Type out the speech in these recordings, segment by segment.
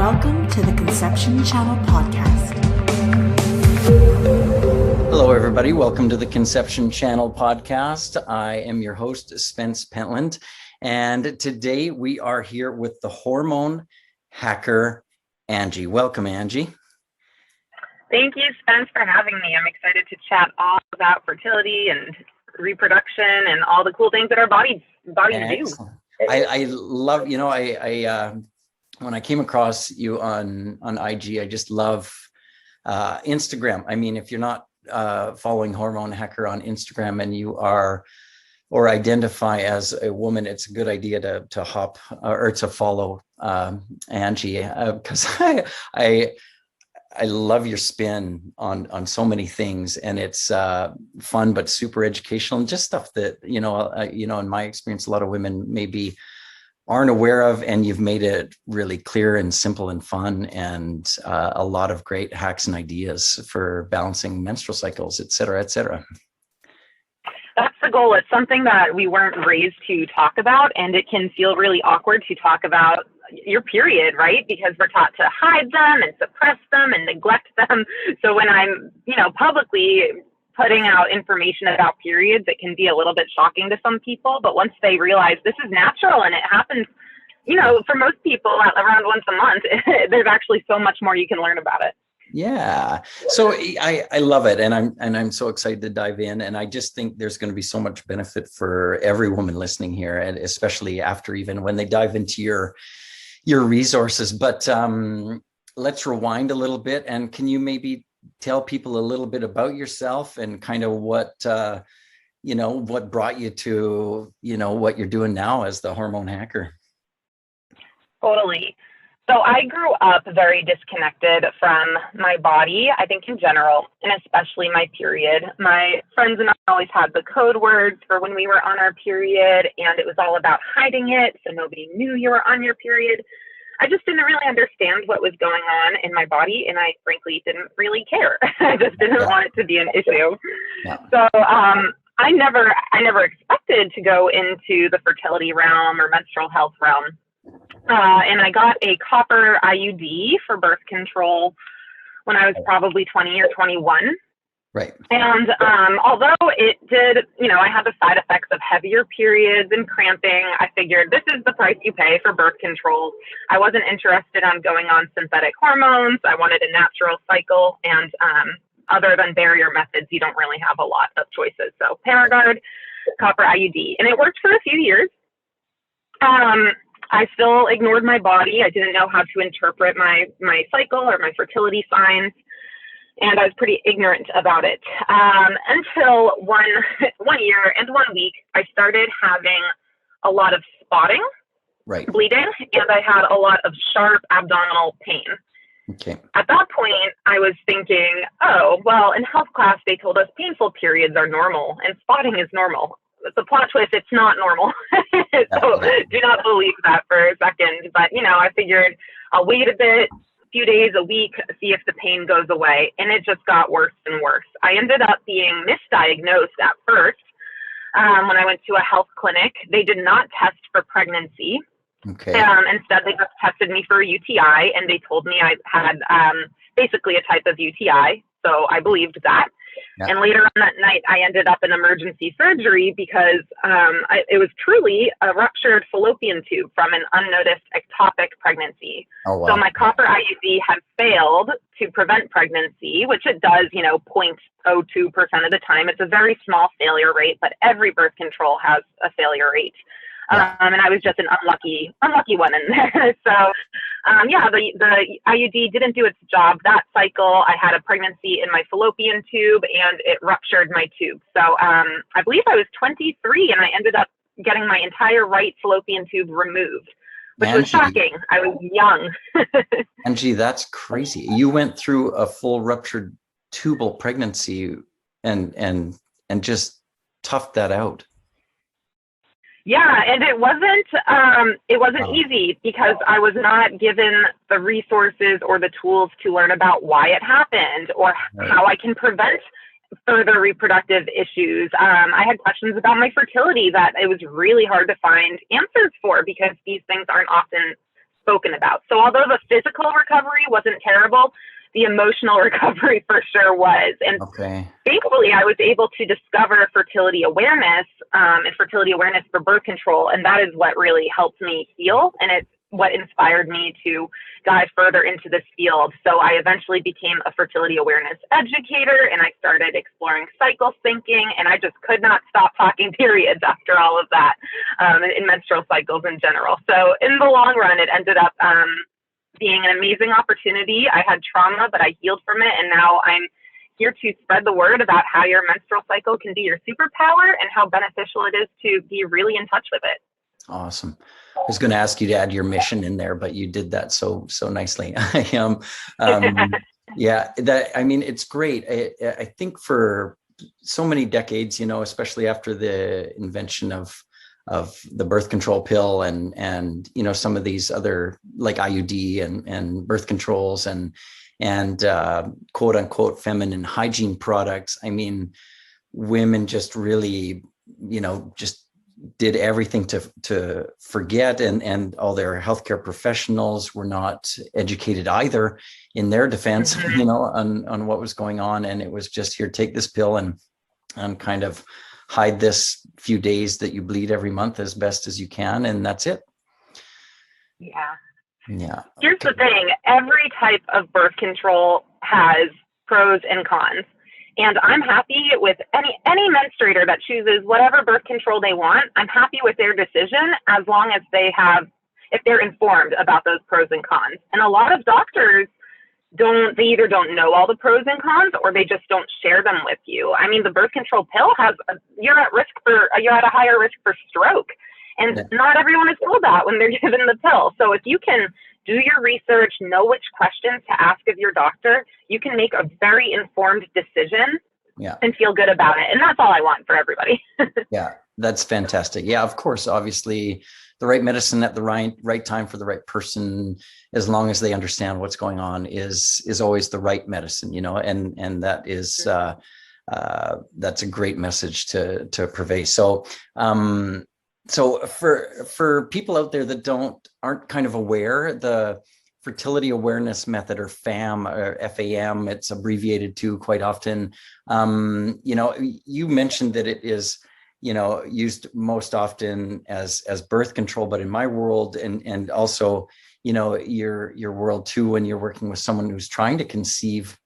Welcome to the Conception Channel podcast. Hello, everybody. Welcome to the Conception Channel podcast. I am your host, Spence Pentland, and today we are here with the Hormone Hacker, Angie. Welcome, Angie. Thank you, Spence, for having me. I'm excited to chat all about fertility and reproduction and all the cool things that our bodies do. I love, when I came across you on IG, I just love Instagram. I mean, if you're not following Hormone Hacker on Instagram and you are or identify as a woman, it's a good idea to hop or to follow Angie, because I love your spin on so many things, and it's fun but super educational and just stuff that in my experience a lot of women maybe aren't aware of, and you've made it really clear and simple and fun, and a lot of great hacks and ideas for balancing menstrual cycles, et cetera, et cetera. That's the goal. It's something that we weren't raised to talk about, and it can feel really awkward to talk about your period, right? Because we're taught to hide them and suppress them and neglect them. So when I'm, publicly putting out information about periods, it can be a little bit shocking to some people. But once they realize this is natural and it happens, for most people around once a month, there's actually so much more you can learn about it. Yeah. So I love it. And I'm so excited to dive in. And I just think there's going to be so much benefit for every woman listening here, and especially after even when they dive into your resources. But let's rewind a little bit. And can you maybe tell people a little bit about yourself and kind of what brought you to, what you're doing now as the Hormone Hacker? Totally. So I grew up very disconnected from my body, I think in general, and especially my period. My friends and I always had the code words for when we were on our period, and it was all about hiding it, so nobody knew you were on your period. I just didn't really understand what was going on in my body, and I frankly didn't really care. I just didn't want it to be an issue. Yeah. So I never expected to go into the fertility realm or menstrual health realm. And I got a copper IUD for birth control when I was probably 20 or 21. Right. And although it did, I had the side effects of heavier periods and cramping, I figured this is the price you pay for birth control. I wasn't interested on going on synthetic hormones. I wanted a natural cycle. And other than barrier methods, you don't really have a lot of choices. So Paragard, copper IUD. And it worked for a few years. I still ignored my body. I didn't know how to interpret my cycle or my fertility signs, and I was pretty ignorant about it until one year and 1 week, I started having a lot of spotting, right, bleeding, and I had a lot of sharp abdominal pain. Okay. At that point, I was thinking, oh, well, in health class, they told us painful periods are normal and spotting is normal. The plot twist, it's not normal. So do not believe that for a second. But, I figured I'll wait a bit, a few days, a week, see if the pain goes away. And it just got worse and worse. I ended up being misdiagnosed at first. When I went to a health clinic, they did not test for pregnancy. Okay. Instead, they just tested me for a UTI, and they told me I had basically a type of UTI. So I believed that. Yeah. And later on that night, I ended up in emergency surgery because it was truly a ruptured fallopian tube from an unnoticed ectopic pregnancy. Oh, wow. So my copper IUD had failed to prevent pregnancy, which it does, 0.02% of the time. It's a very small failure rate, but every birth control has a failure rate. Yeah. And I was just an unlucky one in there. So, the IUD didn't do its job that cycle. I had a pregnancy in my fallopian tube, and it ruptured my tube. So I believe I was 23, and I ended up getting my entire right fallopian tube removed, which was shocking. I was young. Angie, that's crazy. You went through a full ruptured tubal pregnancy and just toughed that out. Yeah, and it wasn't easy because I was not given the resources or the tools to learn about why it happened or how I can prevent further reproductive issues. I had questions about my fertility that it was really hard to find answers for because these things aren't often spoken about. So although the physical recovery wasn't terrible, the emotional recovery for sure was. And thankfully, I was able to discover fertility awareness and fertility awareness for birth control. And that is what really helped me heal. And it's what inspired me to dive further into this field. So I eventually became a fertility awareness educator, and I started exploring cycle syncing, and I just could not stop talking periods after all of that, in menstrual cycles in general. So in the long run, it ended up being an amazing opportunity. I had trauma, but I healed from it, and now I'm here to spread the word about how your menstrual cycle can be your superpower and how beneficial it is to be really in touch with it. Awesome. I was going to ask you to add your mission in there, but you did that so nicely. Yeah, it's great. I think for so many decades, especially after the invention of the birth control pill and some of these other like IUD and birth controls and quote unquote feminine hygiene products. I mean, women just really, just did everything to forget, and all their healthcare professionals were not educated either in their defense, on what was going on. And it was just, here, take this pill and kind of hide this few days that you bleed every month as best as you can. And that's it. Yeah. Yeah. Here's the thing. Every type of birth control has pros and cons. And I'm happy with any menstruator that chooses whatever birth control they want. I'm happy with their decision as long as if they're informed about those pros and cons. And a lot of doctors they either don't know all the pros and cons, or they just don't share them with you. I mean, the birth control pill you're at a higher risk for stroke. And not everyone is told that when they're given the pill. So if you can do your research, know which questions to ask of your doctor, you can make a very informed decision and feel good about it. And that's all I want for everybody. Yeah, that's fantastic. Yeah, of course, obviously the right medicine at the right time for the right person, as long as they understand what's going on, is always the right medicine, and that is, that's a great message to purvey. So, so for people out there that aren't kind of aware, the fertility awareness method, or FAM, or FAM, it's abbreviated to quite often. You mentioned that it is, used most often as birth control, but in my world, and also, your world too, when you're working with someone who's trying to conceive,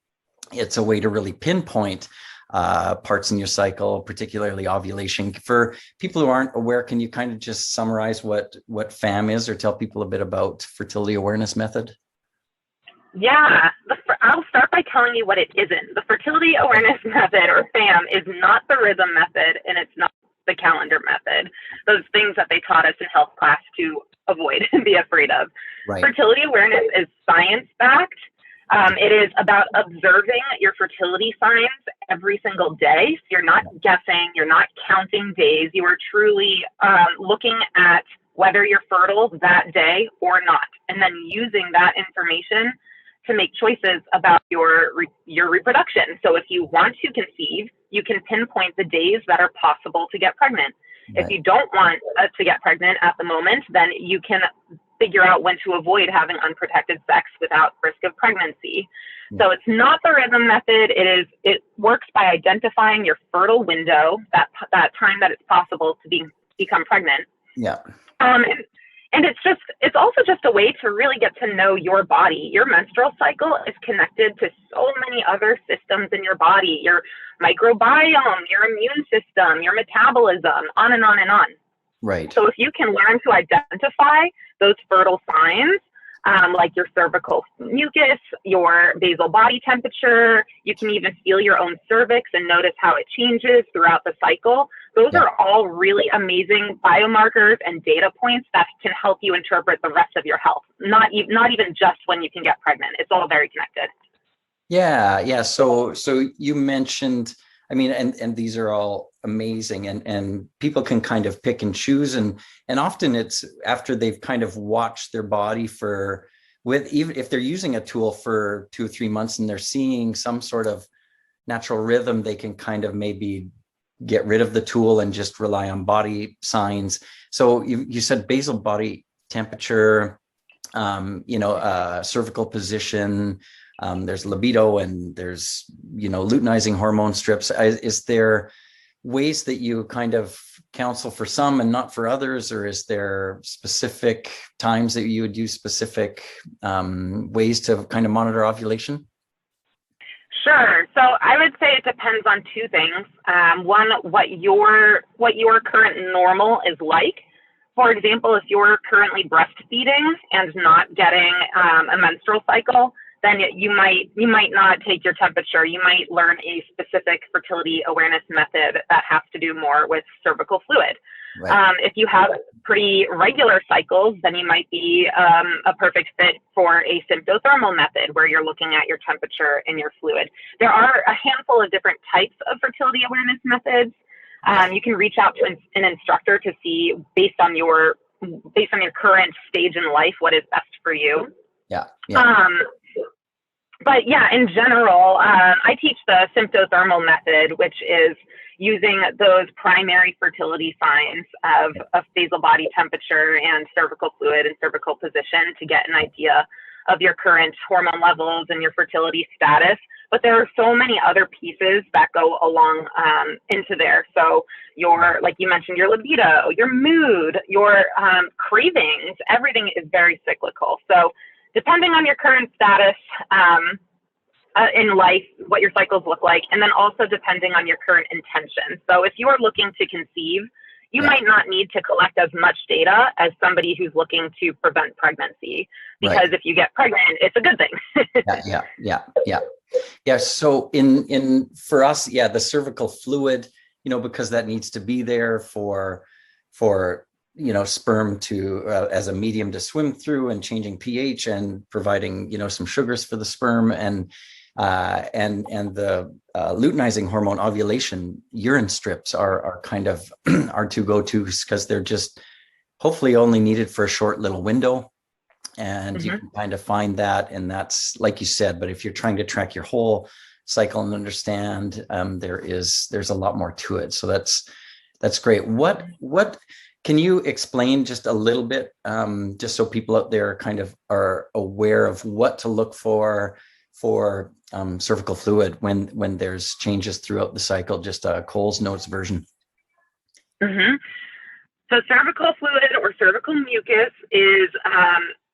it's a way to really pinpoint parts in your cycle, particularly ovulation. For people who aren't aware, can you kind of just summarize what FAM is, or tell people a bit about fertility awareness method? Yeah, I'll start by telling you what it isn't. The fertility awareness method, or FAM, is not the rhythm method, and it's not the calendar method. Those things that they taught us in health class to avoid and be afraid of. Right. Fertility awareness is science-backed. It is about observing your fertility signs every single day. So you're not guessing, you're not counting days. You are truly looking at whether you're fertile that day or not, and then using that information to make choices about your reproduction. So if you want to conceive, you can pinpoint the days that are possible to get pregnant. Right. If you don't want to get pregnant at the moment, then you can figure out when to avoid having unprotected sex without risk of pregnancy. So it's not the rhythm method. It works by identifying your fertile window, that time that it's possible to become pregnant. Yeah. And it's also just a way to really get to know your body. Your menstrual cycle is connected to so many other systems in your body: your microbiome, your immune system, your metabolism, on and on and on. Right. So if you can learn to identify those fertile signs, like your cervical mucus, your basal body temperature, you can even feel your own cervix and notice how it changes throughout the cycle. Those are all really amazing biomarkers and data points that can help you interpret the rest of your health. Not even just when you can get pregnant. It's all very connected. Yeah. So you mentioned, I mean, and these are all amazing, and people can kind of pick and choose, and often it's after they've kind of watched their body even if they're using a tool for 2 or 3 months and they're seeing some sort of natural rhythm, they can kind of maybe get rid of the tool and just rely on body signs. So you said basal body temperature, cervical position, there's libido, and there's, luteinizing hormone strips. Is there ways that you kind of counsel for some and not for others, or is there specific times that you would use specific ways to kind of monitor ovulation? Sure. So I would say it depends on two things. One, what your current normal is like. For example, if you're currently breastfeeding and not getting a menstrual cycle, then you might not take your temperature. You might learn a specific fertility awareness method that has to do more with cervical fluid. Right. If you have pretty regular cycles, then you might be a perfect fit for a symptothermal method where you're looking at your temperature and your fluid. There are a handful of different types of fertility awareness methods. You can reach out to an instructor to see based on your current stage in life what is best for you. Yeah. But yeah, in general, I teach the symptothermal method, which is using those primary fertility signs of basal body temperature and cervical fluid and cervical position to get an idea of your current hormone levels and your fertility status. But there are so many other pieces that go along into there. So like you mentioned, your libido, your mood, your cravings, everything is very cyclical. So depending on your current status in life, what your cycles look like, and then also depending on your current intention. So if you are looking to conceive, you might not need to collect as much data as somebody who's looking to prevent pregnancy, because if you get pregnant, it's a good thing. Yeah. So for us, the cervical fluid, because that needs to be there for sperm to as a medium to swim through and changing pH and providing some sugars for the sperm, and the luteinizing hormone ovulation urine strips are kind of our two go-tos, because they're just hopefully only needed for a short little window, and you can kind of find that, and that's like you said. But if you're trying to track your whole cycle and understand, there's a lot more to it. So that's great. What can you explain just a little bit, just so people out there kind of are aware of what to look for cervical fluid when there's changes throughout the cycle, just a Cole's Notes version? So cervical fluid or cervical mucus is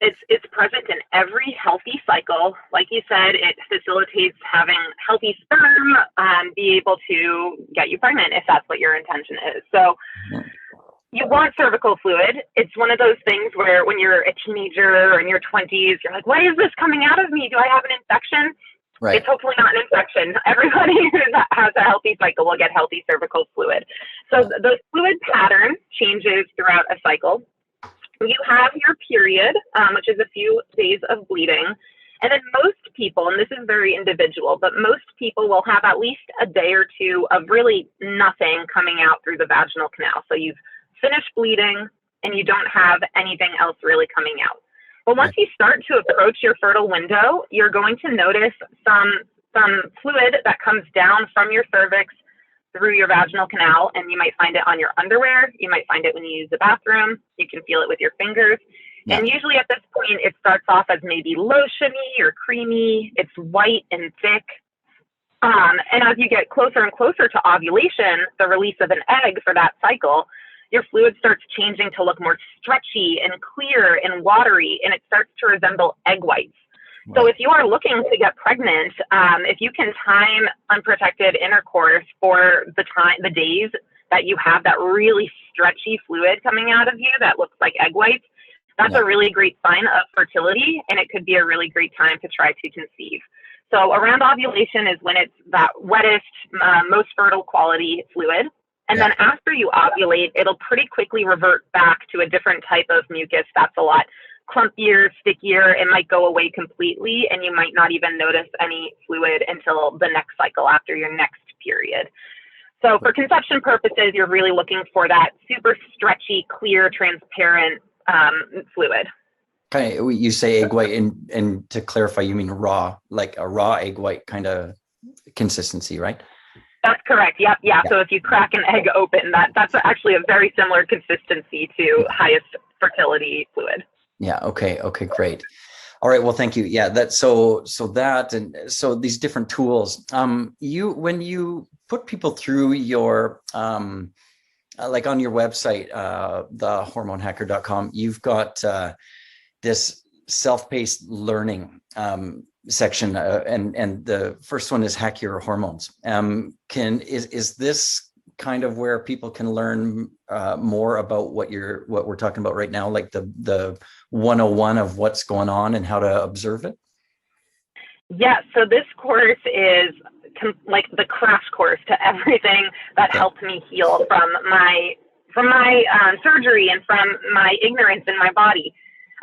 it's present in every healthy cycle. Like you said, it facilitates having healthy sperm be able to get you pregnant if that's what your intention is. So you want cervical fluid. It's one of those things where when you're a teenager or in your 20s, you're like, why is this coming out of me? Do I have an infection? Right. It's hopefully not an infection. Everybody who has a healthy cycle will get healthy cervical fluid. So the fluid pattern changes throughout a cycle. You have your period, which is a few days of bleeding. And then most people, and this is very individual, but most people will have at least a day or two of really nothing coming out through the vaginal canal. So you've finished bleeding and you don't have anything else really coming out. But once you start to approach your fertile window, you're going to notice some fluid that comes down from your cervix through your vaginal canal, and you might find it on your underwear. You might find it when you use the bathroom. You can feel it with your fingers. And usually at this point, it starts off as maybe lotiony or creamy. It's white and thick. And as you get closer and closer to ovulation, the release of an egg for that cycle, your fluid starts changing to look more stretchy and clear and watery, and it starts to resemble egg whites. So if you are looking to get pregnant, if you can time unprotected intercourse for the days that you have that really stretchy fluid coming out of you that looks like egg whites, that's a really great sign of fertility, and it could be a really great time to try to conceive. So around ovulation is when it's that wettest, most fertile quality fluid. And then after you ovulate, it'll pretty quickly revert back to a different type of mucus that's a lot clumpier, stickier. It might go away completely, and you might not even notice any fluid until the next cycle after your next period. So for conception purposes, you're really looking for that super stretchy, clear, transparent fluid. Okay, you say egg white, and to clarify, you mean raw, like a raw egg white kind of consistency, right? That's correct. Yep. Yeah. So if you crack an egg open, that's actually a very similar consistency to highest fertility fluid. Yeah. Okay. Okay. Great. All right. Well, thank you. Yeah. So these different tools. When you put people through your like on your website, the hormonehacker.com, you've got this self-paced learning section, and the first one is hack your hormones. Is this kind of where people can learn more about what we're talking about right now, like the 101 of what's going on and how to observe it? Yeah, so this course is like the crash course to everything that helped me heal from my surgery and from my ignorance in my body.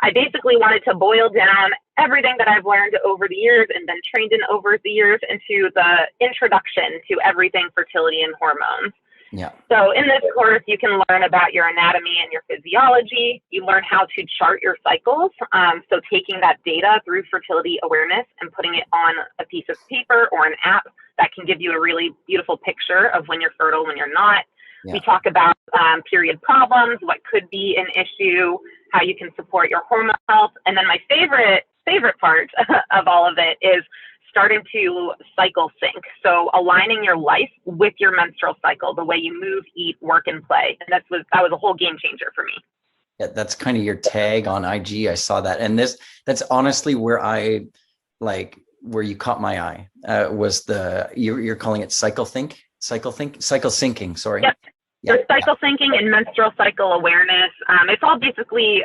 I basically wanted to boil down everything that I've learned over the years and been trained in over the years into the introduction to everything fertility and hormones. Yeah. So in this course, you can learn about your anatomy and your physiology. You learn how to chart your cycles. So taking that data through fertility awareness and putting it on a piece of paper or an app that can give you a really beautiful picture of when you're fertile, when you're not. Yeah. We talk about period problems, what could be an issue, how you can support your hormone health. And then my favorite part of all of it is starting to cycle sync. So aligning your life with your menstrual cycle, the way you move, eat, work, and play. And that was a whole game changer for me. Yeah, that's kind of your tag on IG. I saw that. And that's honestly where where you caught my eye, was you're calling it cycle syncing, sorry. Yep. So cycle syncing and menstrual cycle awareness. It's all basically,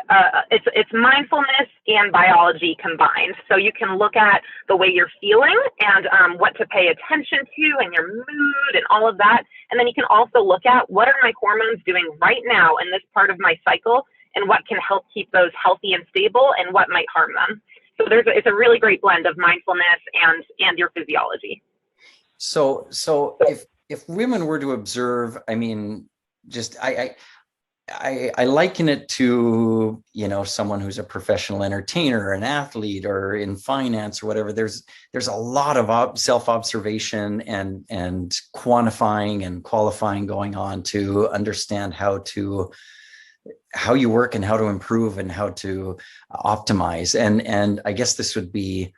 it's mindfulness and biology combined. So you can look at the way you're feeling and what to pay attention to and your mood and all of that. And then you can also look at what are my hormones doing right now in this part of my cycle and what can help keep those healthy and stable and what might harm them. So it's a really great blend of mindfulness and your physiology. So if women were to observe, I mean, just I liken it to, someone who's a professional entertainer or an athlete or in finance or whatever. There's a lot of self-observation and quantifying and qualifying going on to understand how you work and how to improve and how to optimize. And I guess this would be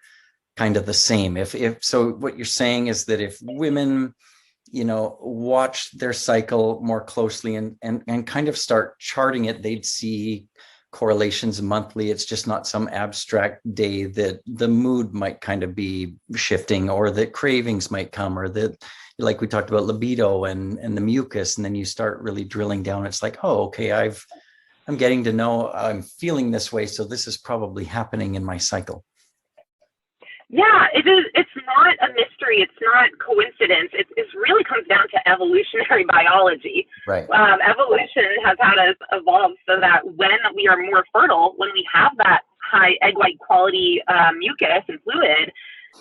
kind of the same. If so, what you're saying is that if women, watch their cycle more closely and kind of start charting it, they'd see correlations monthly. It's just not some abstract day that the mood might kind of be shifting, or that cravings might come, or that, like we talked about, libido and the mucus. And then you start really drilling down. It's like, oh, okay, I'm getting to know, I'm feeling this way, so this is probably happening in my cycle. Yeah, it is. It's not a mystery. It's not coincidence. It really comes down to evolutionary biology. Right. Evolution has had us evolve so that when we are more fertile, when we have that high egg white quality mucus and fluid,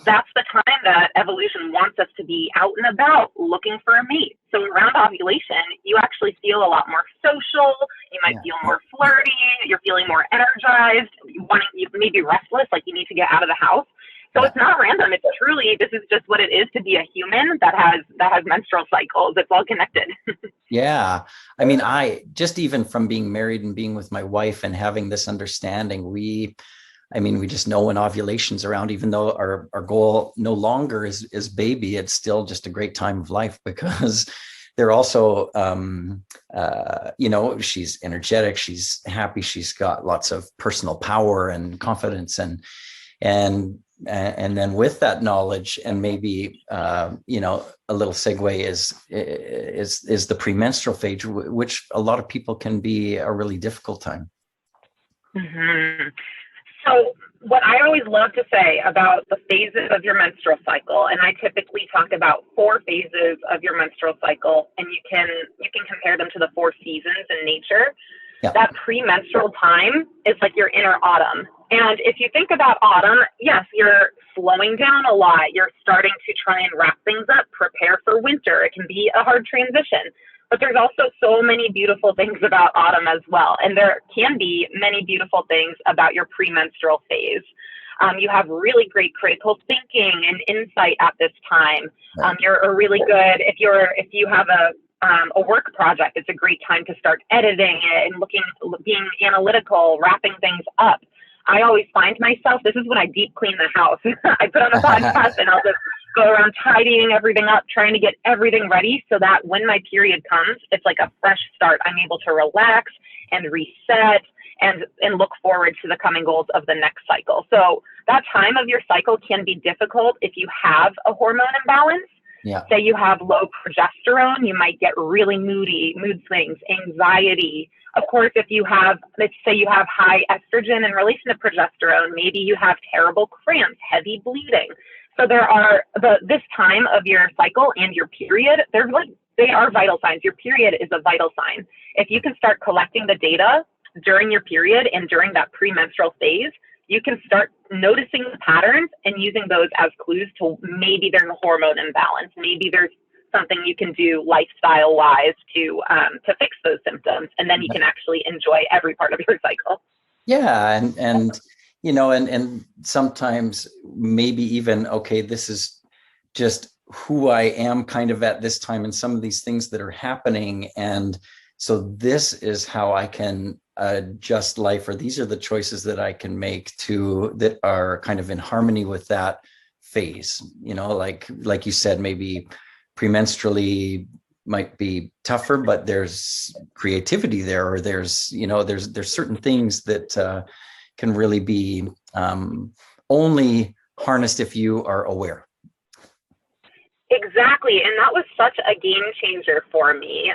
that's the time that evolution wants us to be out and about looking for a mate. So around ovulation, you actually feel a lot more social. You might feel more flirty. You're feeling more energized. You may be restless, like you need to get out of the house. So it's not random. It's truly, this is just what it is to be a human that has menstrual cycles. It's all connected. Yeah. I mean, just even from being married and being with my wife and having this understanding, we just know when ovulation's around, even though our goal no longer is baby. It's still just a great time of life, because they're also, she's energetic, she's happy, she's got lots of personal power and confidence, and then with that knowledge, and maybe a little segue is the premenstrual phase, which a lot of people can be a really difficult time. Mm-hmm. So what I always love to say about the phases of your menstrual cycle, and I typically talk about 4 phases of your menstrual cycle, and you can compare them to the 4 seasons in nature. Yeah. That premenstrual time is like your inner autumn. And if you think about autumn, yes, you're slowing down a lot. You're starting to try and wrap things up, prepare for winter. It can be a hard transition. But there's also so many beautiful things about autumn as well. And there can be many beautiful things about your premenstrual phase. You have really great critical thinking and insight at this time. You're a really good, if you have a work project, it's a great time to start editing it and being analytical, wrapping things up. I always find myself, this is when I deep clean the house. I put on a podcast and I'll just go around tidying everything up, trying to get everything ready so that when my period comes, it's like a fresh start. I'm able to relax and reset and look forward to the coming goals of the next cycle. So that time of your cycle can be difficult if you have a hormone imbalance. Yeah. Say you have low progesterone, you might get really moody, mood swings, anxiety. Of course, if you have, let's say you have high estrogen in relation to progesterone, maybe you have terrible cramps, heavy bleeding. So there are this time of your cycle and your period, they are vital signs. Your period is a vital sign. If you can start collecting the data during your period and during that premenstrual phase, you can start noticing the patterns and using those as clues to maybe there's a hormone imbalance. Maybe there's something you can do lifestyle wise to fix those symptoms. And then you can actually enjoy every part of your cycle. Yeah. And and sometimes maybe even, okay, this is just who I am kind of at this time and some of these things that are happening. And so this is how I can adjust life, or these are the choices that I can make that are kind of in harmony with that phase. Like you said, maybe premenstrually might be tougher, but there's creativity there, or there's certain things that can really be only harnessed if you are aware. Exactly. And that was such a game changer for me.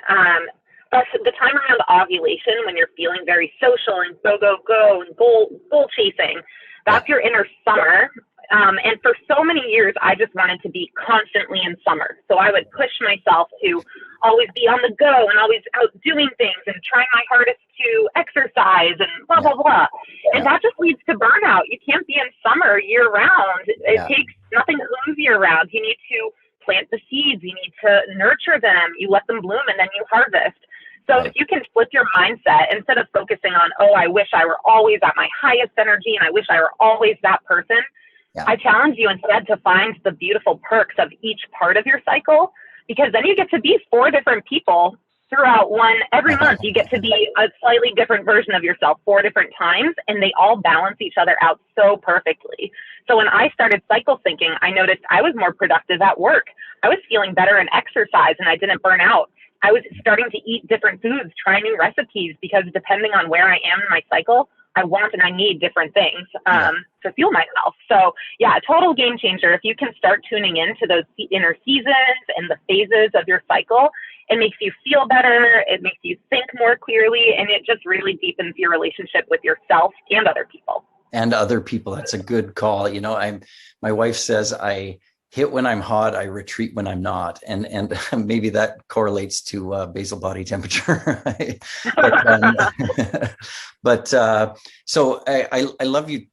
The time around ovulation, when you're feeling very social and go and goal chasing, that's your inner summer. And for so many years, I just wanted to be constantly in summer. So I would push myself to always be on the go and always out doing things and trying my hardest to exercise and blah, blah, blah. And that just leads to burnout. You can't be in summer year round. It takes nothing blooms year round. You need to plant the seeds. You need to nurture them. You let them bloom and then you harvest. So if you can flip your mindset, instead of focusing on, oh, I wish I were always at my highest energy and I wish I were always that person, I challenge you instead to find the beautiful perks of each part of your cycle, because then you get to be 4 different people throughout every month. You get to be a slightly different version of yourself 4 different times, and they all balance each other out so perfectly. So when I started cycle syncing, I noticed I was more productive at work. I was feeling better in exercise and I didn't burn out. I was starting to eat different foods, try new recipes, because depending on where I am in my cycle, I want and I need different things to fuel my health. So a total game changer. If you can start tuning into those inner seasons and the phases of your cycle, it makes you feel better. It makes you think more clearly, and it just really deepens your relationship with yourself and other people. That's a good call. My wife says I hit when I'm hot, I retreat when I'm not. And maybe that correlates to basal body temperature. So I love you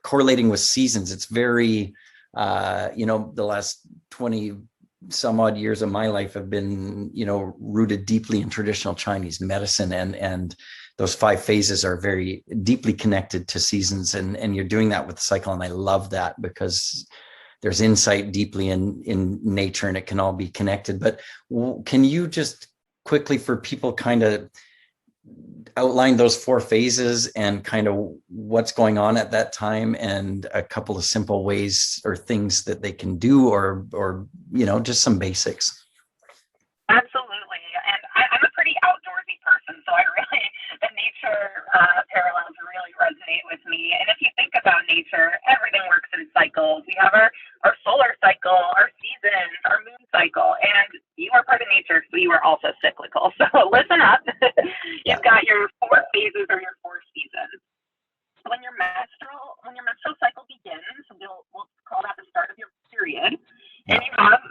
correlating with seasons. It's very, the last 20 some odd years of my life have been, rooted deeply in traditional Chinese medicine, and those 5 phases are very deeply connected to seasons. And you're doing that with the cycle. And I love that because there's insight deeply in nature and it can all be connected. But can you just quickly, for people, kind of outline those 4 phases and kind of what's going on at that time, and a couple of simple ways or things that they can do, or just some basics? Absolutely. And I'm a pretty outdoorsy person, so the nature parallels really resonate with me. And if you think about nature, everything works in cycles. We have our solar cycle, our seasons, our moon cycle, and you are part of nature, so you are also cyclical. So listen up. You've got your 4 phases or your 4 seasons. When your menstrual cycle begins, we'll call that the start of your period. And you have,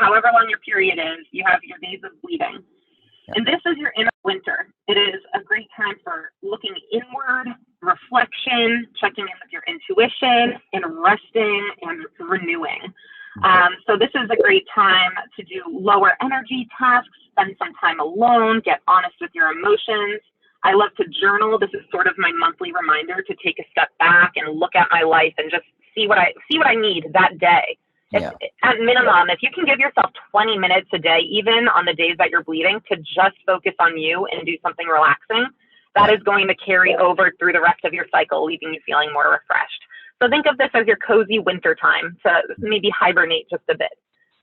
however long your period is, you have your days of bleeding. And this is your inner winter. It is a great time for looking inward, reflection, checking in with your intuition, and resting and renewing. So this is a great time to do lower energy tasks, spend some time alone, get honest with your emotions. I love to journal. This is sort of my monthly reminder to take a step back and look at my life and just see what I need that day. Yeah. At minimum, if you can give yourself 20 minutes a day, even on the days that you're bleeding, to just focus on you and do something relaxing, that is going to carry over through the rest of your cycle, leaving you feeling more refreshed. So think of this as your cozy winter time to maybe hibernate just a bit.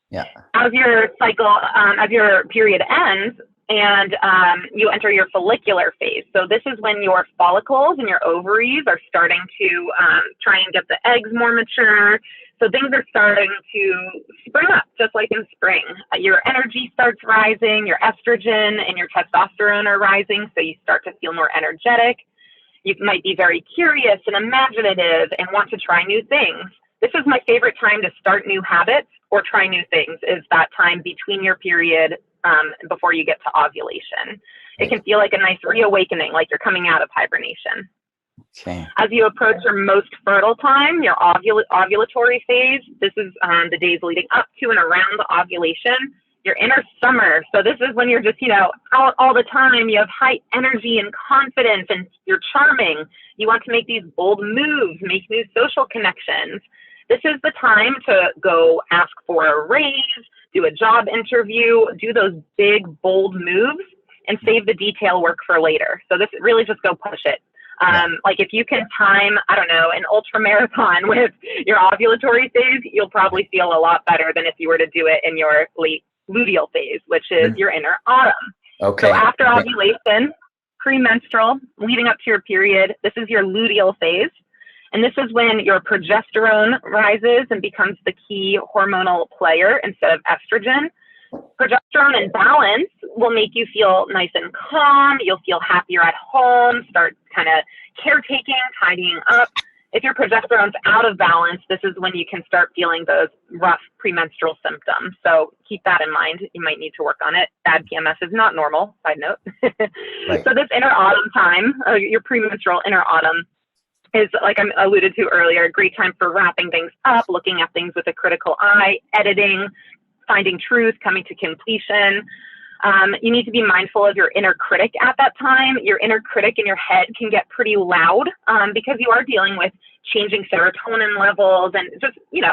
Yeah. As your cycle, as your period ends, and you enter your follicular phase. So this is when your follicles and your ovaries are starting to try and get the eggs more mature. So things are starting to spring up, just like in spring. Your energy starts rising, your estrogen and your testosterone are rising, so you start to feel more energetic. You might be very curious and imaginative and want to try new things. This is my favorite time to start new habits or try new things, is that time between your period before you get to ovulation. It can feel like a nice reawakening, like you're coming out of hibernation. Okay. As you approach your most fertile time, your ovulatory phase, this is the days leading up to and around the ovulation, your inner summer. So this is when you're just, out all the time. You have high energy and confidence, and you're charming. You want to make these bold moves, make new social connections. This is the time to go ask for a raise, do a job interview, do those big, bold moves, and save the detail work for later. So this really just go push it. Like if you can time, I don't know, an ultra marathon with your ovulatory phase, you'll probably feel a lot better than if you were to do it in your late luteal phase, which is your inner autumn. Okay. So after ovulation, premenstrual, leading up to your period, this is your luteal phase. And this is when your progesterone rises and becomes the key hormonal player instead of estrogen. Progesterone in balance will make you feel nice and calm. You'll feel happier at home, start kind of caretaking, tidying up. If your progesterone's out of balance, this is when you can start feeling those rough premenstrual symptoms. So keep that in mind. You might need to work on it. Bad PMS is not normal, side note. Right. So this inner autumn time, your premenstrual inner autumn, is, like I alluded to earlier, a great time for wrapping things up, looking at things with a critical eye, editing, finding truth, coming to completion. You need to be mindful of your inner critic at that time. Your inner critic in your head can get pretty loud because you are dealing with changing serotonin levels, and just, you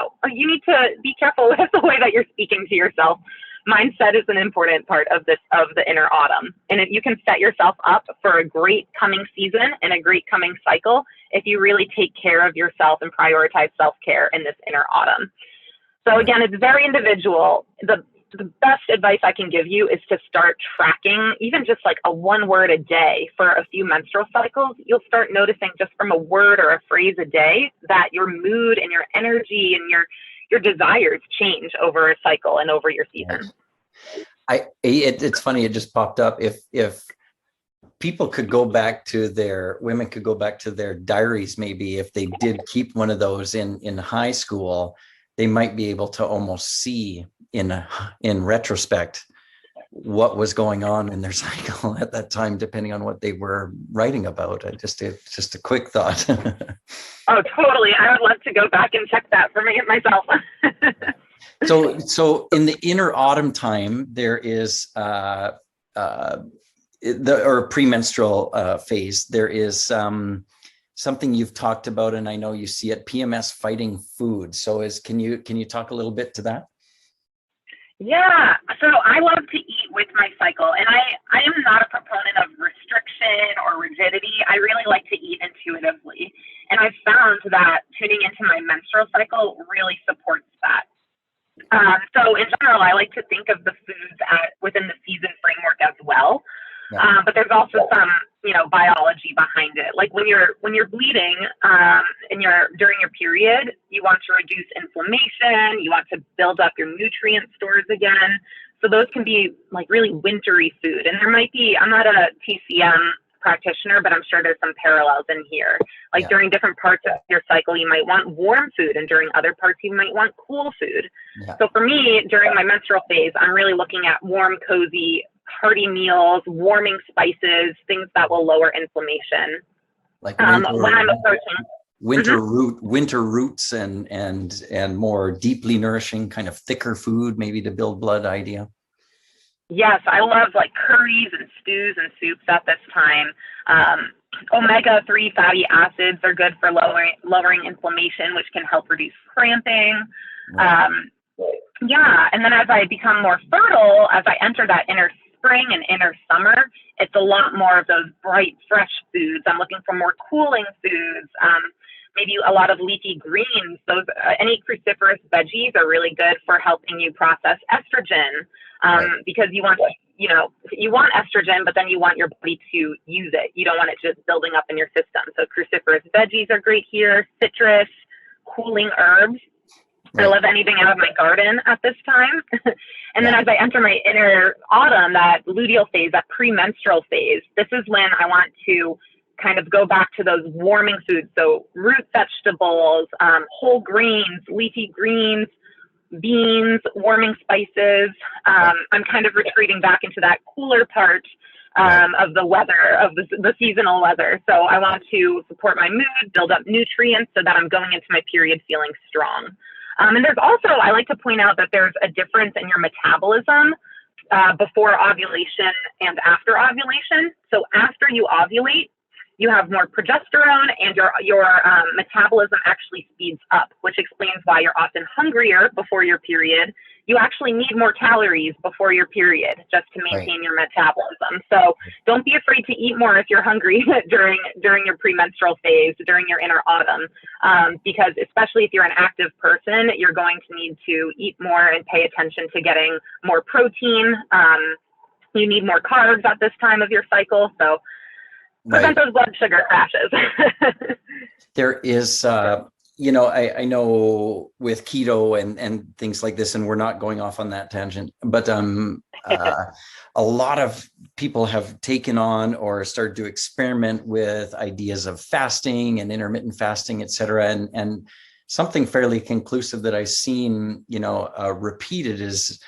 need to be careful with the way that you're speaking to yourself. Mindset is an important part of the inner autumn. And if you can set yourself up for a great coming season and a great coming cycle, if you really take care of yourself and prioritize self-care in this inner autumn. So again, it's very individual. The best advice I can give you is to start tracking, even just like a 1 word a day for a few menstrual cycles. You'll start noticing just from a word or a phrase a day that your mood and your energy and your desires change over a cycle and over your season. It's funny, it just popped up. If people could go back to women could go back to their diaries, maybe if they did keep one of those in high school, they might be able to almost see in retrospect what was going on in their cycle at that time, depending on what they were writing about. Just a quick thought. Oh, totally. I would love to go back and check that for me myself. So in the inner autumn time, there is or premenstrual phase. There is something you've talked about, and I know you see it, PMS Fighting Food. So can you talk a little bit to that? Yeah, so I love to eat with my cycle, and I am not a proponent of restriction or rigidity. I really like to eat intuitively, and I've found that tuning into my menstrual cycle really supports that. So in general, I like to think of the foods within the season framework as well. Yeah. But there's also some, biology behind it. Like when you're bleeding and during your period, you want to reduce inflammation. You want to build up your nutrient stores again. So those can be like really wintry food. And there might be, I'm not a TCM practitioner, but I'm sure there's some parallels in here. Like during different parts of your cycle, you might want warm food, and during other parts, you might want cool food. Yeah. So for me, during my menstrual phase, I'm really looking at warm, cozy, hearty meals, warming spices, things that will lower inflammation. Like when I'm approaching winter roots and more deeply nourishing, kind of thicker food, maybe to build blood idea. Yes, I love like curries and stews and soups at this time. Omega-3 fatty acids are good for lowering inflammation, which can help reduce cramping. Right. Yeah, and then as I become more fertile, as I enter that inner spring and inner summer, it's a lot more of those bright, fresh foods. I'm looking for more cooling foods, maybe a lot of leafy greens. Those any cruciferous veggies are really good for helping you process estrogen, Right. because you want estrogen, but then you want your body to use it. You don't want it just building up in your system. So cruciferous veggies are great here. Citrus, cooling herbs. Right. I love anything out of my garden at this time. And then Yeah. as I enter my inner autumn, that luteal phase, that premenstrual phase, this is when I want to kind of go back to those warming foods. So root vegetables, whole grains, leafy greens, beans, warming spices. I'm kind of retreating back into that cooler part of the weather, of the seasonal weather. So I want to support my mood, build up nutrients so that I'm going into my period feeling strong. And there's also, I like to point out that there's a difference in your metabolism before ovulation and after ovulation. So after you ovulate, you have more progesterone and your metabolism actually speeds up, which explains why you're often hungrier before your period. You actually need more calories before your period just to maintain your metabolism. So don't be afraid to eat more if you're hungry during your premenstrual phase, during your inner autumn, because especially if you're an active person, you're going to need to eat more and pay attention to getting more protein. You need more carbs at this time of your cycle. So prevent those blood sugar crashes. There is, I know with keto and things like this, and we're not going off on that tangent, but a lot of people have taken on or started to experiment with ideas of fasting and intermittent fasting, et cetera. And something fairly conclusive that I've seen, repeated is,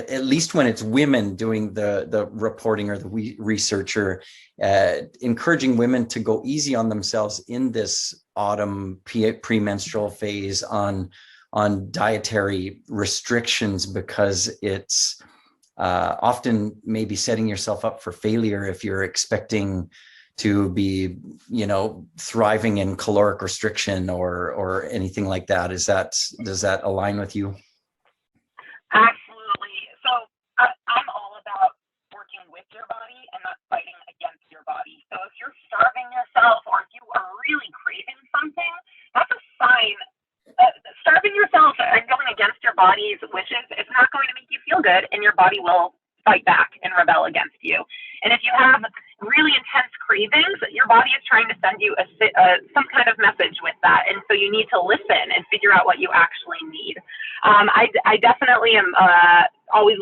at least when it's women doing the reporting or the researcher, encouraging women to go easy on themselves in this autumn premenstrual phase on dietary restrictions, because it's often maybe setting yourself up for failure if you're expecting to be, thriving in caloric restriction or anything like that. Does that align with you? I'm all about working with your body and not fighting against your body. So if you're starving yourself or if you are really craving something, that's a sign. Starving yourself and going against your body's wishes is not going to make you feel good, and your body will fight back and rebel against you. And if you have really intense cravings, your body is trying to send you some kind of message with that. And so you need to listen and figure out what you actually need. I definitely am always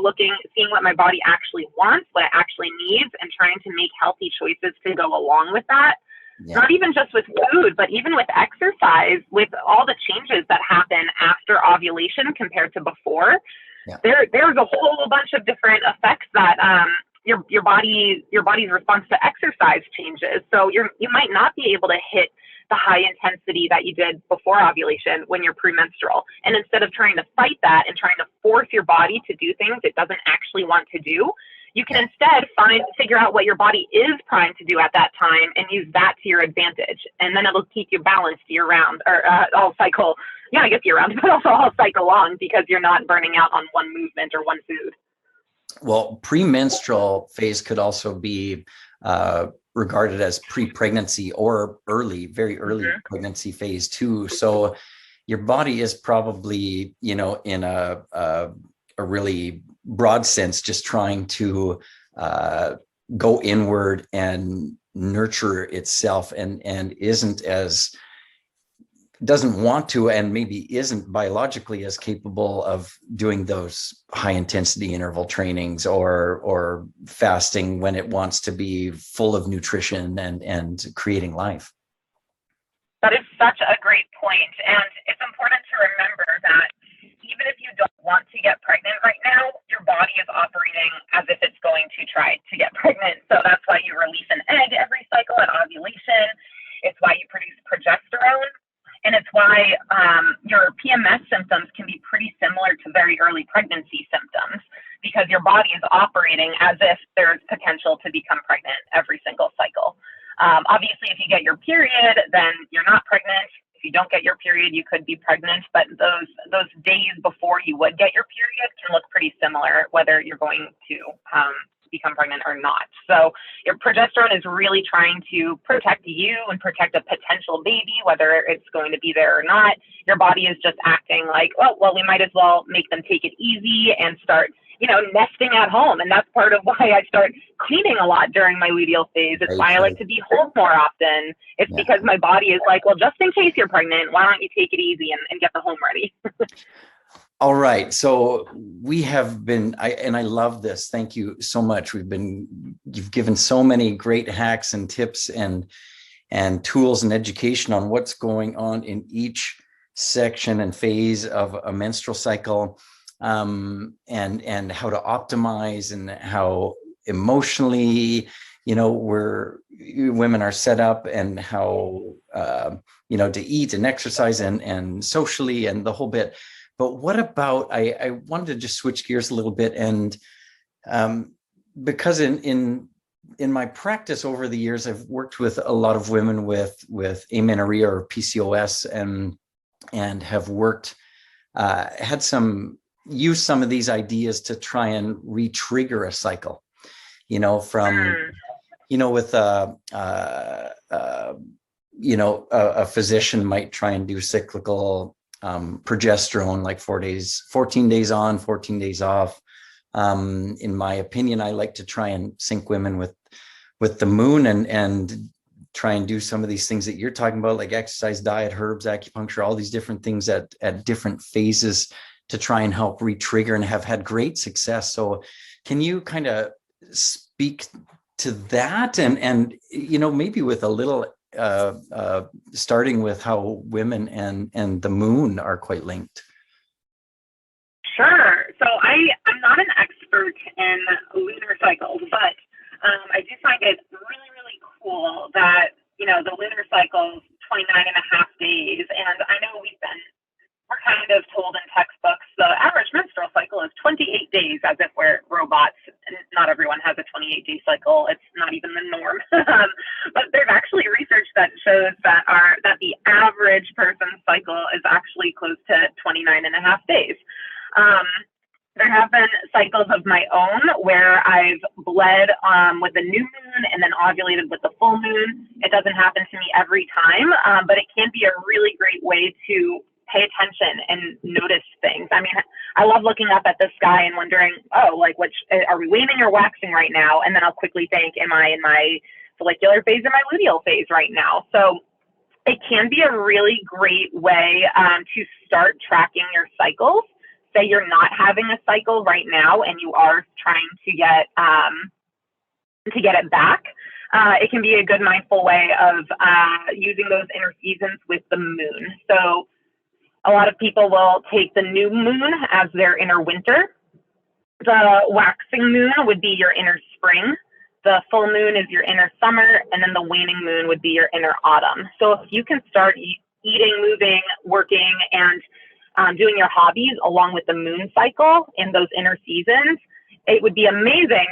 seeing what my body actually wants, what it actually needs, and trying to make healthy choices to go along with that. Yeah. Not even just with food, but even with exercise, with all the changes that happen after ovulation compared to before. Yeah. There's a whole bunch of different effects that your body's response to exercise changes. So you might not be able to hit the high intensity that you did before ovulation when you're premenstrual. And instead of trying to fight that and trying to force your body to do things it doesn't actually want to do, you can instead figure out what your body is trying to do at that time and use that to your advantage. And then it'll keep you balanced year round, or all cycle. Yeah, I guess year round, but also all cycle long, because you're not burning out on one movement or one food. Well, premenstrual phase could also be regarded as pre-pregnancy or very early pregnancy phase too. So your body is probably, in a really broad sense, just trying to go inward and nurture itself, and doesn't want to, and maybe isn't biologically as capable of doing those high intensity interval trainings or fasting when it wants to be full of nutrition and creating life. That is such a great point. And it's important to remember that even if you don't want to get pregnant right now, your body is operating as if it's going to try to get pregnant. So that's why you release an egg every cycle at ovulation. It's why you produce progesterone. And it's why your PMS symptoms can be pretty similar to very early pregnancy symptoms, because your body is operating as if there's potential to become pregnant every single cycle. Obviously, if you get your period, then you're not pregnant. If you don't get your period, you could be pregnant, but those days before you would get your period can look pretty similar, whether you're going to become pregnant or not. So your progesterone is really trying to protect you and protect a potential baby, whether it's going to be there or not. Your body is just acting like, oh, well, we might as well make them take it easy and start, nesting at home. And that's part of why I start cleaning a lot during my luteal phase. It's why I like to be home more often. It's because my body is like, well, just in case you're pregnant, why don't you take it easy and get the home ready? All right. So we have been, and I love this. Thank you so much. You've given so many great hacks and tips and tools and education on what's going on in each section and phase of a menstrual cycle, and how to optimize and how emotionally, women are set up, and how, to eat and exercise and socially and the whole bit. But what about, I wanted to just switch gears a little bit, and because in my practice over the years, I've worked with a lot of women with amenorrhea or PCOS, and have used some of these ideas to try and re-trigger a cycle, with a physician might try and do cyclical progesterone, like 14 days on, 14 days off. In my opinion, I like to try and sync women with the moon and try and do some of these things that you're talking about, like exercise, diet, herbs, acupuncture, all these different things at different phases to try and help re-trigger, and have had great success. So can you kind of speak to that and maybe with a little starting with how women and the moon are quite linked? Sure. So I'm not an expert in lunar cycles, but I do find it really, really cool that, the lunar cycle's 29 and a half days. And I know we're kind of told in textbooks, the average menstrual cycle is 28 days, as if we're robots. And not everyone has a 28-day cycle. It's not even the norm. But there's actually research that shows that the average person's cycle is actually close to 29 and a half days. There have been cycles of my own where I've bled with the new moon and then ovulated with the full moon. It doesn't happen to me every time, but it can be a really great way to pay attention and notice things. I mean, I love looking up at the sky and wondering, which are we waning or waxing right now? And then I'll quickly think, am I in my follicular phase or my luteal phase right now? So it can be a really great way to start tracking your cycles. Say you're not having a cycle right now and you are trying to get it back. It can be a good mindful way of using those inner seasons with the moon. So a lot of people will take the new moon as their inner winter. The waxing moon would be your inner spring. The full moon is your inner summer, and then the waning moon would be your inner autumn. So if you can start eating, moving, working, and doing your hobbies along with the moon cycle in those inner seasons, it would be amazing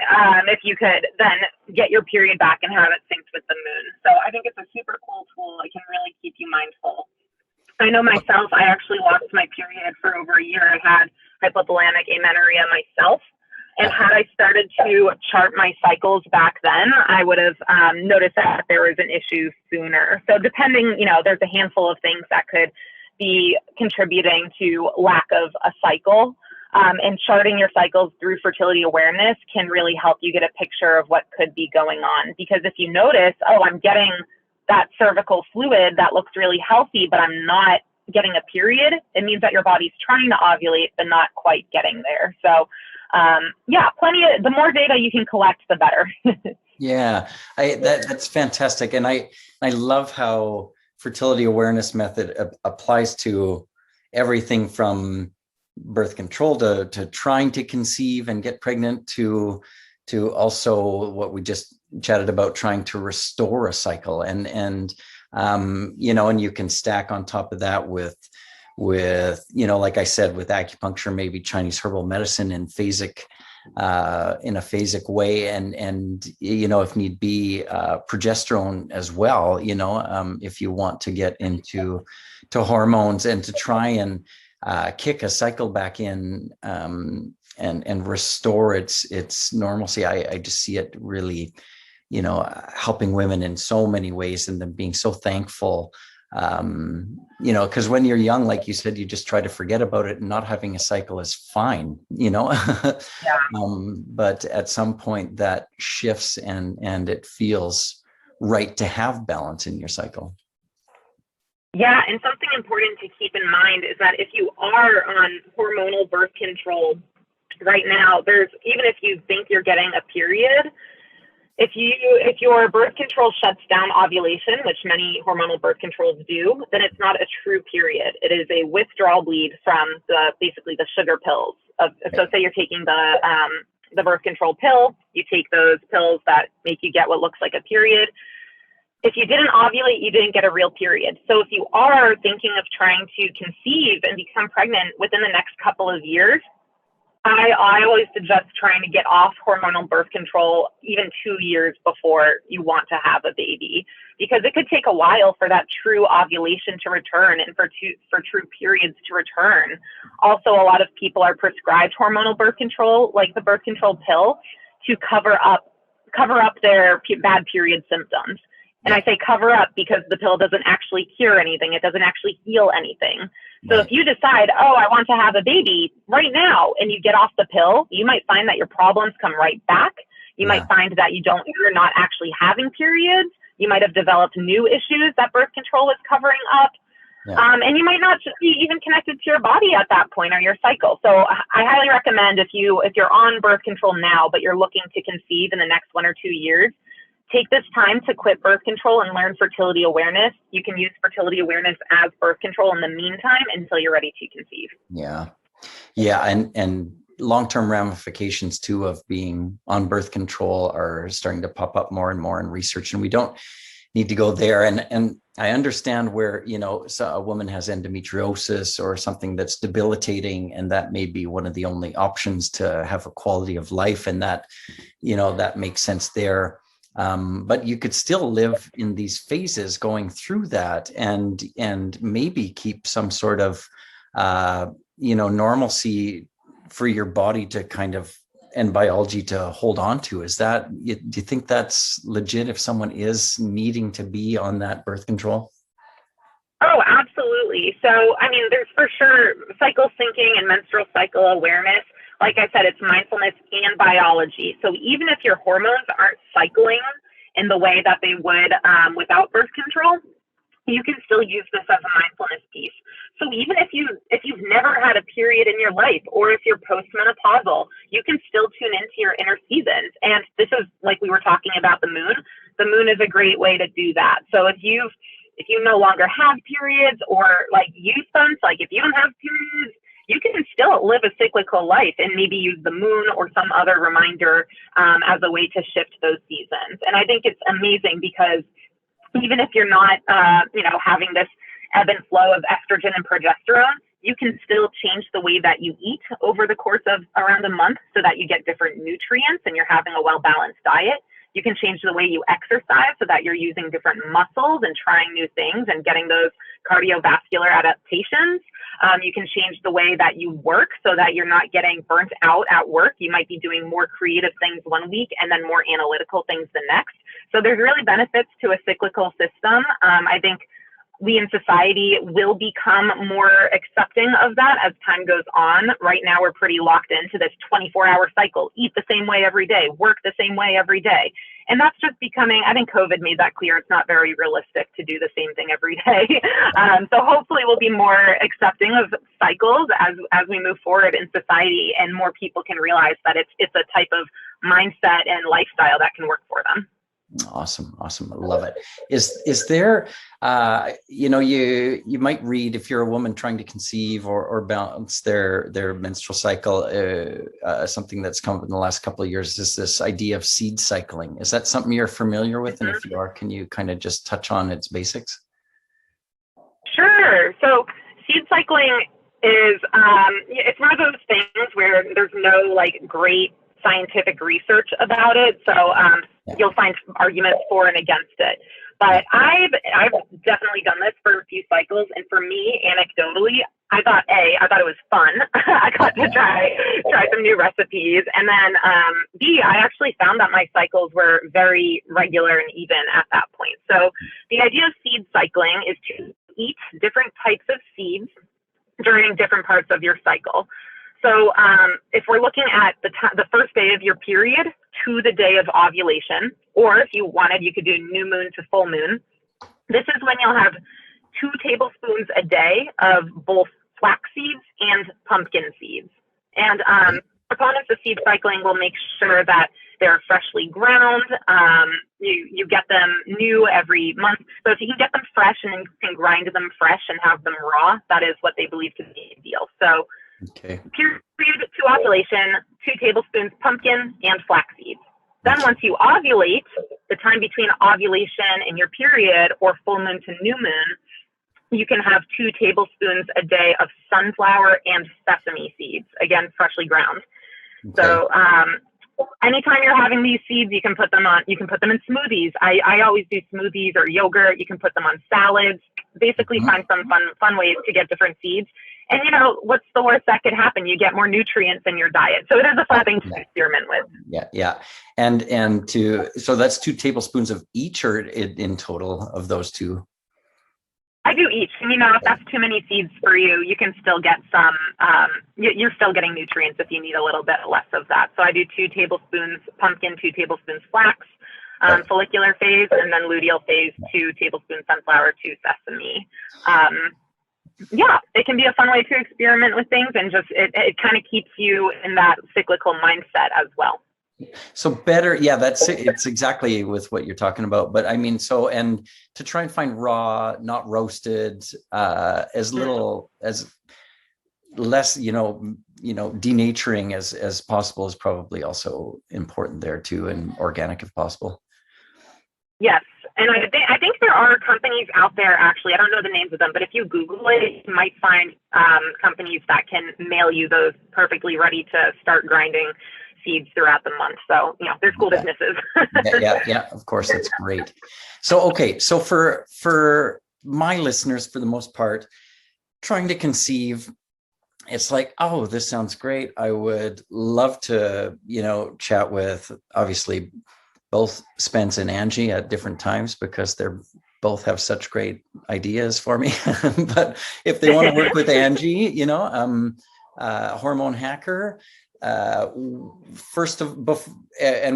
if you could then get your period back and have it synced with the moon. So I think it's a super cool tool. It can really keep you mindful. I know myself, I actually lost my period for over a year. I had hypothalamic amenorrhea myself. And had I started to chart my cycles back then, I would have noticed that there was an issue sooner. So depending, there's a handful of things that could be contributing to lack of a cycle. And charting your cycles through fertility awareness can really help you get a picture of what could be going on. Because if you notice, I'm getting that cervical fluid that looks really healthy, but I'm not getting a period, it means that your body's trying to ovulate, but not quite getting there. So the more data you can collect, the better. Yeah, that's fantastic. And I love how fertility awareness method applies to everything from birth control to trying to conceive and get pregnant to also what we just chatted about, trying to restore a cycle. And you can stack on top of that with like I said, with acupuncture, maybe Chinese herbal medicine and phasic in a phasic way, and if need be, progesterone as well, if you want to get into hormones and to try and kick a cycle back in, and restore its normalcy. I just see it really, helping women in so many ways, and them being so thankful. Because when you're young, like you said, you just try to forget about it, and not having a cycle is fine, Yeah. But at some point that shifts, and it feels right to have balance in your cycle. Yeah, and something important to keep in mind is that if you are on hormonal birth control right now, even if you think you're getting a period, if your birth control shuts down ovulation, which many hormonal birth controls do, then it's not a true period. It is a withdrawal bleed from basically the sugar pills. So say you're taking the birth control pill, you take those pills that make you get what looks like a period. If you didn't ovulate, you didn't get a real period. So if you are thinking of trying to conceive and become pregnant within the next couple of years, I always suggest trying to get off hormonal birth control even 2 years before you want to have a baby, because it could take a while for that true ovulation to return and for true periods to return. Also, a lot of people are prescribed hormonal birth control, like the birth control pill, to cover up their bad period symptoms. And I say cover up because the pill doesn't actually cure anything. It doesn't actually heal anything. So if you decide, I want to have a baby right now, and you get off the pill, you might find that your problems come right back. You might find that you're not actually having periods. You might have developed new issues that birth control is covering up. And you might not be even connected to your body at that point, or your cycle. So I highly recommend, if you're on birth control now, but you're looking to conceive in the next 1 or 2 years, take this time to quit birth control and learn fertility awareness. You can use fertility awareness as birth control in the meantime until you're ready to conceive. Yeah. And long-term ramifications too of being on birth control are starting to pop up more and more in research, and we don't need to go there. And I understand where, so a woman has endometriosis or something that's debilitating, and that may be one of the only options to have a quality of life, and that, that makes sense there. But you could still live in these phases going through that, and maybe keep some sort of, normalcy for your body to kind of, and biology to hold on to. Do you think that's legit if someone is needing to be on that birth control? Oh, absolutely. So, there's for sure cycle syncing and menstrual cycle awareness. Like I said, it's mindfulness and biology. So even if your hormones aren't cycling in the way that they would without birth control, you can still use this as a mindfulness piece. So even if you've never had a period in your life, or if you're postmenopausal, you can still tune into your inner seasons. And this is, like we were talking about the moon. The moon is a great way to do that. So if you no longer have periods, or like youth months, like if you don't have periods, you can still live a cyclical life and maybe use the moon or some other reminder as a way to shift those seasons. And I think it's amazing, because even if you're not, having this ebb and flow of estrogen and progesterone, you can still change the way that you eat over the course of around a month, so that you get different nutrients and you're having a well-balanced diet. You can change the way you exercise so that you're using different muscles and trying new things and getting those cardiovascular adaptations. You can change the way that you work so that you're not getting burnt out at work. You might be doing more creative things one week and then more analytical things the next. So there's really benefits to a cyclical system. I think we in society will become more accepting of that as time goes on. Right now, we're pretty locked into this 24-hour cycle, eat the same way every day, work the same way every day. And that's just becoming, I think COVID made that clear. It's not very realistic to do the same thing every day. So hopefully we'll be more accepting of cycles as we move forward in society, and more people can realize that it's a type of mindset and lifestyle that can work for them. Awesome. I love it. Is there, you might read, if you're a woman trying to conceive or balance their menstrual cycle, something that's come up in the last couple of years is this idea of seed cycling. Is that something you're familiar with? And if you are, can you kind of just touch on its basics? Sure. So seed cycling is, it's one of those things where there's no like great scientific research about it. So you'll find arguments for and against it. But I've definitely done this for a few cycles, and for me, anecdotally, I thought it was fun. I got to try some new recipes, and then B, I actually found that my cycles were very regular and even at that point. So the idea of seed cycling is to eat different types of seeds during different parts of your cycle. So if we're looking at the first day of your period to the day of ovulation, or if you wanted, you could do new moon to full moon. This is when you'll have 2 tablespoons a day of both flax seeds and pumpkin seeds. And proponents of seed cycling will make sure that they're freshly ground. You get them new every month. So if you can get them fresh and you can grind them fresh and have them raw, that is what they believe to be ideal. So period to ovulation, 2 tablespoons pumpkin and flax seeds. Then once you ovulate, the time between ovulation and your period, or full moon to new moon, you can have 2 tablespoons a day of sunflower and sesame seeds, again, freshly ground. So anytime you're having these seeds, you can put them in smoothies. I always do smoothies or yogurt. You can put them on salads. Basically find some fun ways to get different seeds. And you know, what's the worst that could happen? You get more nutrients in your diet. So it is a fun thing to experiment with. Yeah. So that's 2 tablespoons of each, or in total of those 2? I do each. And you know, if that's too many seeds for you, you can still get some, you're still getting nutrients if you need a little bit less of that. So I do 2 tablespoons pumpkin, 2 tablespoons flax, follicular phase, and then luteal phase, 2 tablespoons sunflower, 2 sesame. It can be a fun way to experiment with things, and just it kind of keeps you in that cyclical mindset as well. So better, it's exactly with what you're talking about. But I mean, and to try and find raw, not roasted, as little as less, denaturing as possible is probably also important there too, and organic if possible. Yes. And I think there are companies out there, actually, I don't know the names of them, but if you Google it, you might find companies that can mail you those perfectly ready to start grinding seeds throughout the month. So, there's cool businesses. Yeah, of course. That's great. So, so for my listeners, for the most part, trying to conceive, it's like, oh, this sounds great. I would love to, chat with, obviously, both Spence and Angie at different times, because they're both have such great ideas for me. But if they want to work with Angie, Hormone Hacker, and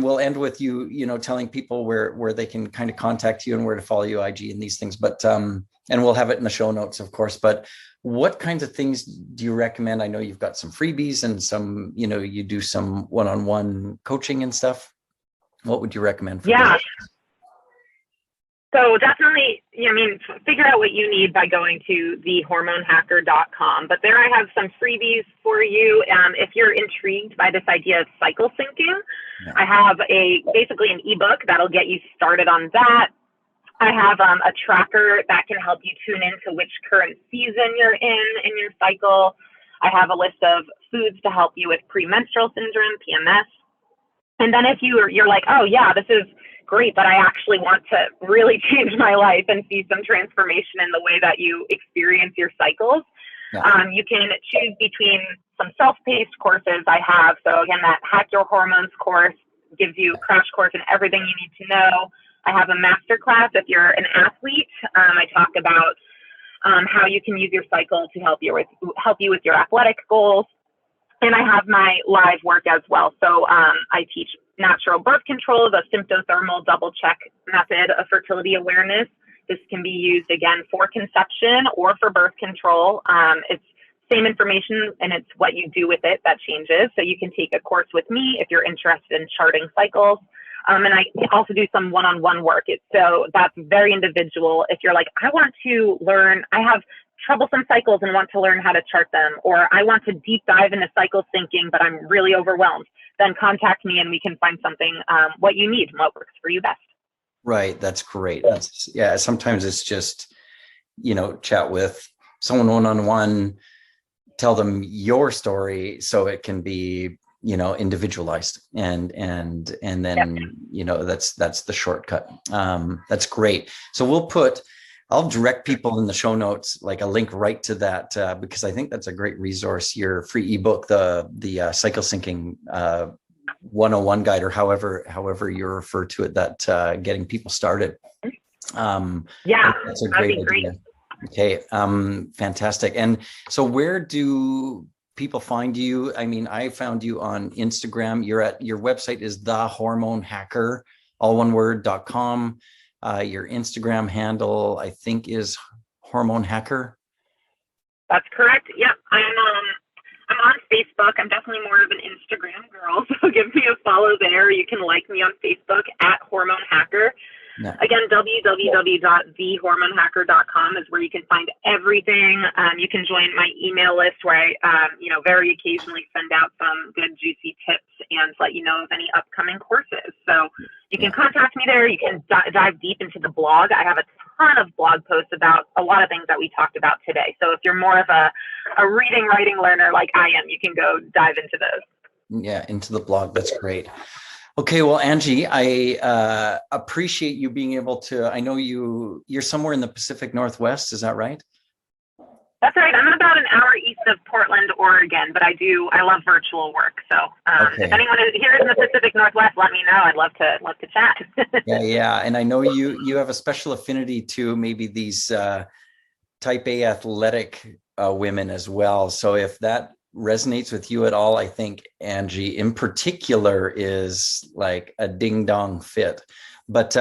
we'll end with you, telling people where they can kind of contact you and where to follow you, IG and these things. But and we'll have it in the show notes, of course. But what kinds of things do you recommend? I know you've got some freebies and some, you do some one-on-one coaching and stuff. What would you recommend for that? So definitely, figure out what you need by going to thehormonehacker.com. But there I have some freebies for you. If you're intrigued by this idea of cycle syncing, I have basically an ebook that'll get you started on that. I have a tracker that can help you tune into which current season you're in your cycle. I have a list of foods to help you with premenstrual syndrome, PMS. And then if you're like, oh yeah, this is great, but I actually want to really change my life and see some transformation in the way that you experience your cycles, you can choose between some self-paced courses I have. So again, that Hack Your Hormones course gives you a crash course in everything you need to know. I have a masterclass if you're an athlete. I talk about how you can use your cycle to help you with your athletic goals. And I have my live work as well. So I teach natural birth control, the symptothermal double check method of fertility awareness. This can be used again for conception or for birth control. It's same information, and it's what you do with it that changes. So you can take a course with me if you're interested in charting cycles. And I also do some one-on-one work. So that's very individual. If you're like, I want to learn, I have troublesome cycles and want to learn how to chart them, or I want to deep dive into cycle syncing, but I'm really overwhelmed, then contact me and we can find something, what you need and what works for you best. Right. That's great. Sometimes it's just, chat with someone one-on-one, tell them your story so it can be, individualized, and then, that's the shortcut. That's great. So I'll direct people in the show notes, like a link right to that, because I think that's a great resource. Your free ebook, the cycle syncing 101 guide, or however you refer to it, that getting people started. That's a great idea. Great. Okay, fantastic. And so where do people find you? I mean, I found you on Instagram. Your website is the Hormone Hacker, all one word, .com. Your Instagram handle, I think, is Hormone Hacker. That's correct. Yep. I'm on Facebook. I'm definitely more of an Instagram girl, so give me a follow there. You can like me on Facebook at Hormone Hacker. Yeah. Again, www.thehormonehacker.com is where you can find everything. You can join my email list where I, very occasionally send out some good juicy tips and let you know of any upcoming courses. So you can contact me there. You can dive deep into the blog. I have a ton of blog posts about a lot of things that we talked about today. So if you're more of a reading, writing learner like I am, you can go dive into those. Yeah, into the blog. That's great. Okay, well, Angie, I appreciate you being able to. I know you're somewhere in the Pacific Northwest. Is that right? That's right. I'm about an hour east of Portland, Oregon, but I love virtual work. So if anyone is here in the Pacific Northwest, let me know. I'd love to chat. Yeah. And I know you have a special affinity to maybe these type A athletic women as well. So if that resonates with you at all, I think Angie in particular is like a ding dong fit, but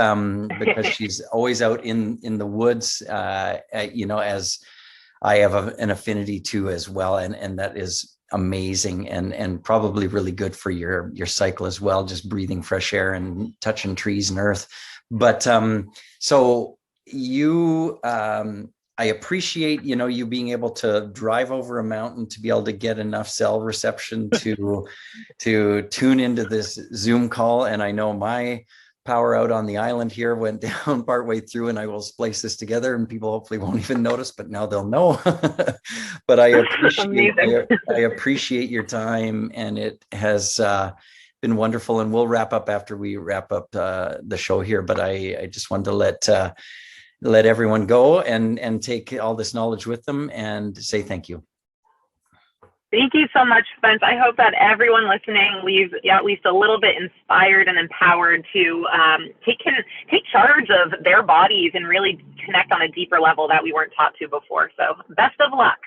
because she's always out in the woods, as I have an affinity to as well, and that is amazing, and probably really good for your cycle as well, just breathing fresh air and touching trees and earth. But so you I appreciate, you being able to drive over a mountain to be able to get enough cell reception to tune into this Zoom call. And I know my power out on the island here went down partway through, and I will splice this together, and people hopefully won't even notice, but now they'll know. But I appreciate your time, and it has been wonderful. And we'll wrap up after we wrap up the show here. But I just wanted to let everyone go and take all this knowledge with them and say thank you. Thank you so much, Spence. I hope that everyone listening leaves at least a little bit inspired and empowered to take charge of their bodies and really connect on a deeper level that we weren't taught to before. So best of luck.